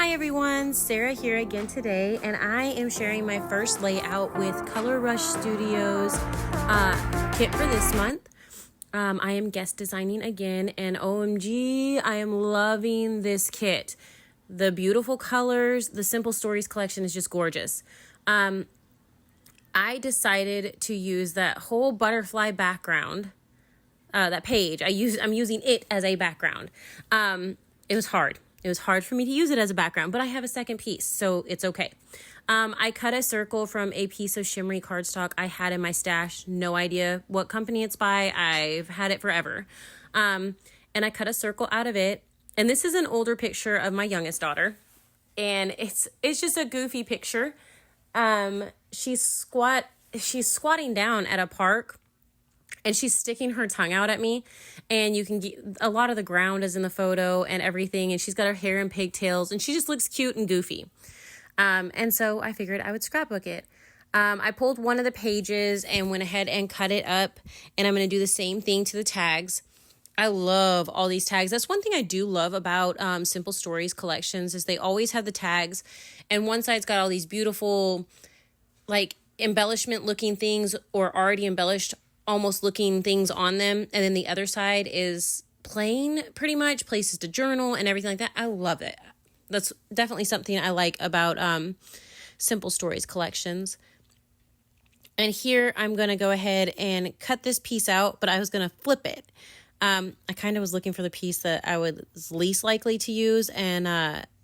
Hi everyone, Sarah here again today, and I am sharing my first layout with Color Rush Studios kit for this month. I am guest designing again, and OMG, I am loving this kit. The beautiful colors, the Simple Stories collection is just gorgeous. I decided to use that whole butterfly background, that page. I'm using it as a background. It was hard. It was hard for me to use it as a background, but I have a second piece, so it's okay. I cut a circle from a piece of shimmery cardstock I had in my stash. No idea what company it's by. I've had it forever. And I cut a circle out of it. And this is an older picture of my youngest daughter. And it's just a goofy picture. She's squatting down at a park. And she's sticking her tongue out at me, and you can get a lot of the ground is in the photo and everything. And she's got her hair in pigtails, and she just looks cute and goofy. And so I figured I would scrapbook it. I pulled one of the pages and went ahead and cut it up, and I'm going to do the same thing to the tags. I love all these tags. That's one thing I do love about Simple Stories collections is they always have the tags, and one side's got all these beautiful, like embellishment looking things or already embellished almost looking things on them, and then the other side is plain, pretty much, places to journal and everything like that. I love it. That's definitely something I like about Simple Stories collections. And here I'm going to go ahead and cut this piece out, but I was going to flip it. I kind of was looking for the piece that I was least likely to use, and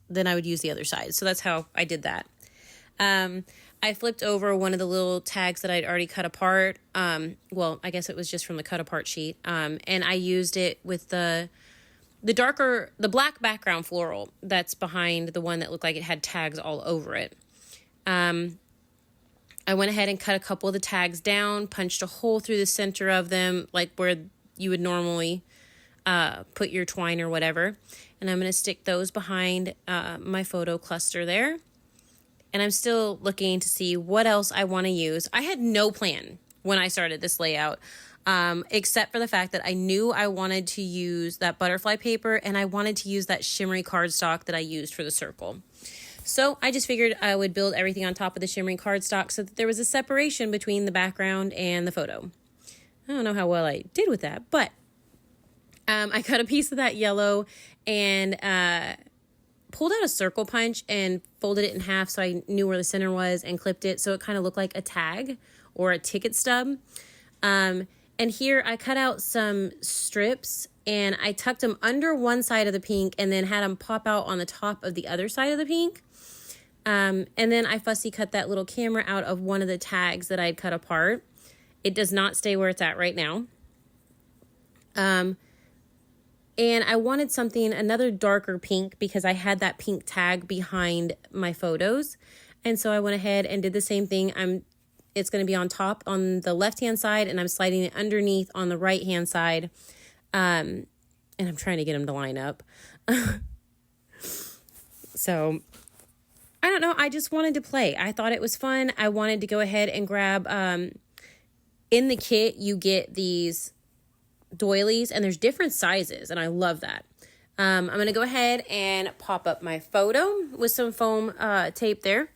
then I would use the other side. So that's how I did that. I flipped over one of the little tags that I'd already cut apart. Well, I guess it was just from the cut apart sheet. And I used it with the black background floral that's behind the one that looked like it had tags all over it. I went ahead and cut a couple of the tags down, punched a hole through the center of them, like where you would normally put your twine or whatever. And I'm going to stick those behind my photo cluster there. And I'm still looking to see what else I want to use. I had no plan when I started this layout, except for the fact that I knew I wanted to use that butterfly paper, and I wanted to use that shimmery cardstock that I used for the circle. So I just figured I would build everything on top of the shimmery cardstock so that there was a separation between the background and the photo. I don't know how well I did with that, but I cut a piece of that yellow and pulled out a circle punch and folded it in half so I knew where the center was, and clipped it so it kind of looked like a tag or a ticket stub. And here I cut out some strips and I tucked them under one side of the pink and then had them pop out on the top of the other side of the pink. And then I fussy cut that little camera out of one of the tags that I'd cut apart. It does not stay where it's at right now. And I wanted another darker pink, because I had that pink tag behind my photos. And so I went ahead and did the same thing. It's going to be on top on the left-hand side, and I'm sliding it underneath on the right-hand side. And I'm trying to get them to line up. So I don't know. I just wanted to play. I thought it was fun. I wanted to go ahead and grab, in the kit, you get these doilies, and there's different sizes, and I love that. I'm going to go ahead and pop up my photo with some foam tape there.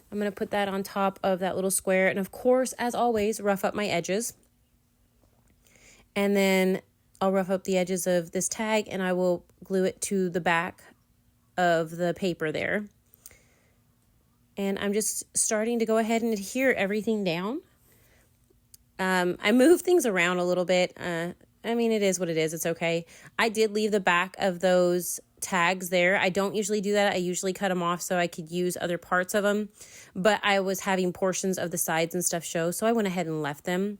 I'm going to put that on top of that little square, and of course, as always, rough up my edges. And then I'll rough up the edges of this tag, and I will glue it to the back of the paper there. And I'm just starting to go ahead and adhere everything down. I moved things around a little bit. I mean, it is what it is. It's okay. I did leave the back of those tags there. I don't usually do that. I usually cut them off so I could use other parts of them. But I was having portions of the sides and stuff show, so I went ahead and left them.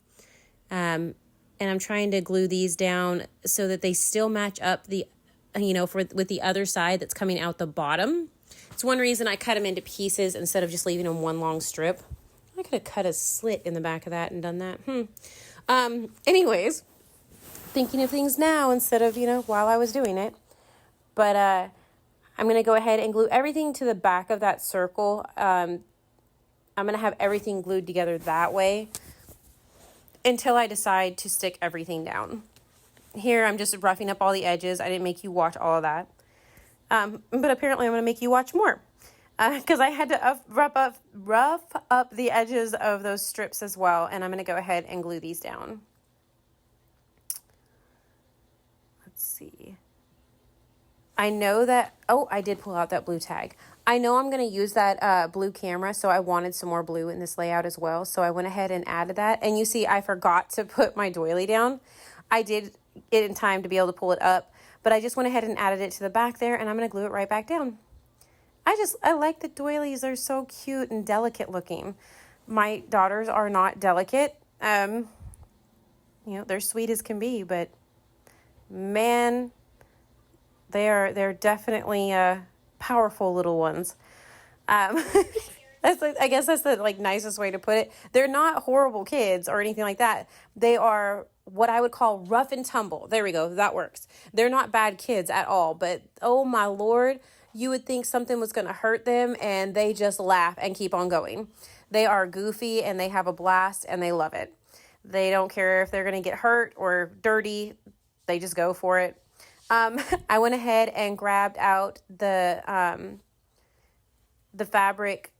And I'm trying to glue these down so that they still match up with the other side that's coming out the bottom. It's one reason I cut them into pieces instead of just leaving them one long strip. I could have cut a slit in the back of that and done that. Anyways, thinking of things now instead of, while I was doing it. But I'm going to go ahead and glue everything to the back of that circle. I'm going to have everything glued together that way until I decide to stick everything down. Here, I'm just roughing up all the edges. I didn't make you watch all of that. But apparently I'm going to make you watch more. Because I had to rough up the edges of those strips as well. And I'm going to go ahead and glue these down. Let's see. I know that, oh, I did pull out that blue tag. I know I'm going to use that blue camera, so I wanted some more blue in this layout as well. So I went ahead and added that. And you see, I forgot to put my doily down. I did it in time to be able to pull it up, but I just went ahead and added it to the back there, and I'm going to glue it right back down. I like the doilies. They're so cute and delicate looking. My daughters are not delicate. You know, they're sweet as can be, but man, they're definitely powerful little ones. I guess that's the nicest way to put it. They're not horrible kids or anything like that. They are what I would call rough and tumble. There we go. That works. They're not bad kids at all, but oh my Lord, you would think something was going to hurt them and they just laugh and keep on going. They are goofy and they have a blast and they love it. They don't care if they're going to get hurt or dirty. They just go for it. I went ahead and grabbed out the fabric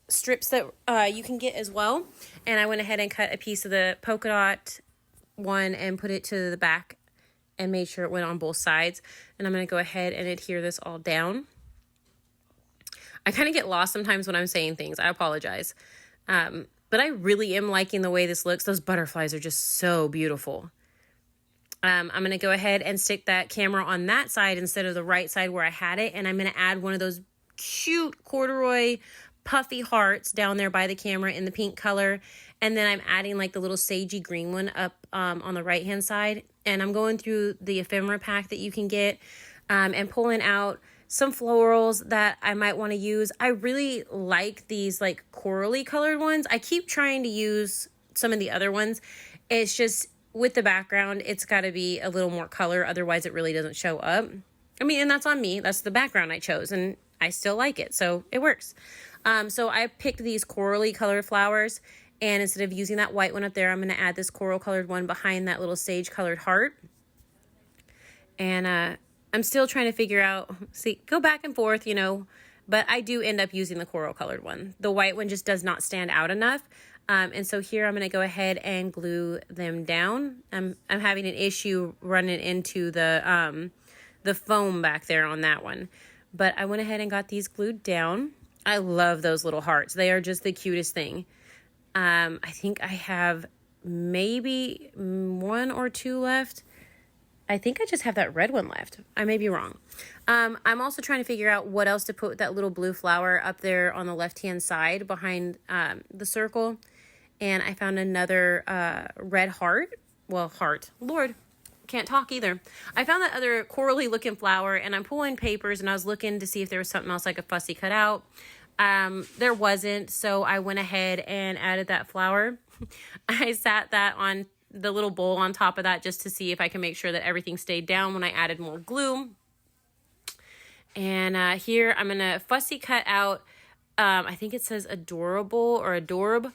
strips that you can get as well. And I went ahead and cut a piece of the polka dot one and put it to the back and made sure it went on both sides. And I'm going to go ahead and adhere this all down. I kind of get lost sometimes when I'm saying things. I apologize. But I really am liking the way this looks. Those butterflies are just so beautiful. I'm going to go ahead and stick that camera on that side instead of the right side where I had it. And I'm going to add one of those cute corduroy puffy hearts down there by the camera in the pink color. And then I'm adding like the little sagey green one up on the right hand side. And I'm going through the ephemera pack that you can get and pulling out some florals that I might want to use. I really like these like corally colored ones. I keep trying to use some of the other ones. It's just with the background, it's got to be a little more color. Otherwise, it really doesn't show up. I mean, and that's on me. That's the background I chose and I still like it. So it works. So I picked these corally colored flowers, and instead of using that white one up there, I'm going to add this coral colored one behind that little sage colored heart. And I'm still trying to figure out, see, go back and forth, you know, but I do end up using the coral colored one. The white one just does not stand out enough. And so here I'm going to go ahead and glue them down. I'm having an issue running into the foam back there on that one. But I went ahead and got these glued down. I love those little hearts. They are just the cutest thing. I think I have maybe 1 or 2 left. I think I just have that red one left. I may be wrong. I'm also trying to figure out what else to put with that little blue flower up there on the left-hand side behind the circle. And I found another red heart. Well, heart. Lord, can't talk either. I found that other corally looking flower, and I'm pulling papers, and I was looking to see if there was something else I could fussy cut out. There wasn't, so I went ahead and added that flower. I sat that on the little bowl on top of that just to see if I can make sure that everything stayed down when I added more glue. And here I'm going to fussy cut out, I think it says adorable or adorb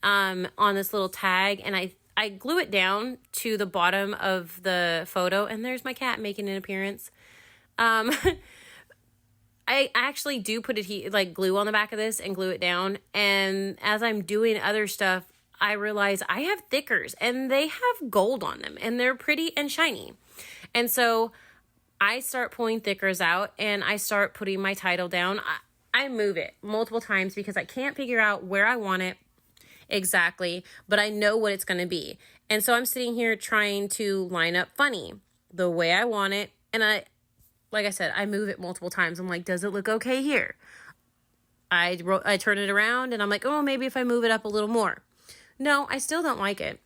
on this little tag. And I glue it down to the bottom of the photo. And there's my cat making an appearance. I actually do put glue on the back of this and glue it down. And as I'm doing other stuff, I realize I have thickers and they have gold on them and they're pretty and shiny. And so I start pulling thickers out and I start putting my title down. I move it multiple times because I can't figure out where I want it exactly, but I know what it's going to be. And so I'm sitting here trying to line up funny the way I want it. And like I said, I move it multiple times. I'm like, does it look okay here? I turn it around and I'm like, oh, maybe if I move it up a little more. No, I still don't like it.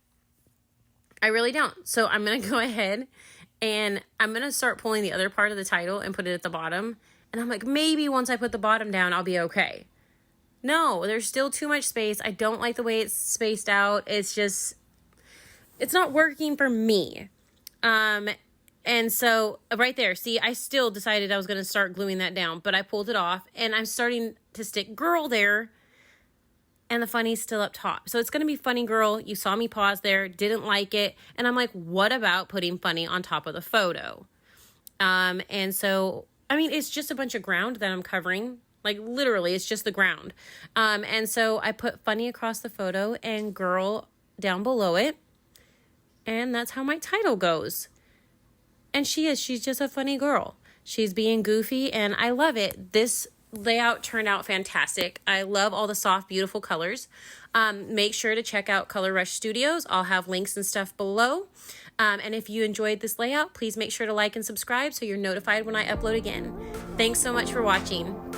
I really don't. So I'm going to go ahead and I'm going to start pulling the other part of the title and put it at the bottom. And I'm like, maybe once I put the bottom down, I'll be okay. No, there's still too much space. I don't like the way it's spaced out. It's not working for me. And so right there, see, I still decided I was going to start gluing that down, but I pulled it off and I'm starting to stick girl there. And the funny's still up top. So it's going to be funny girl. You saw me pause there, didn't like it. And I'm like, what about putting funny on top of the photo? And so I mean, it's just a bunch of ground that I'm covering. Like literally, it's just the ground. And so I put funny across the photo and girl down below it. And that's how my title goes. And she's just a funny girl. She's being goofy and I love it. This layout turned out fantastic. I love all the soft, beautiful colors. Make sure to check out Color Rush Studios. I'll have links and stuff below. And if you enjoyed this layout, please make sure to like and subscribe so you're notified when I upload again. Thanks so much for watching.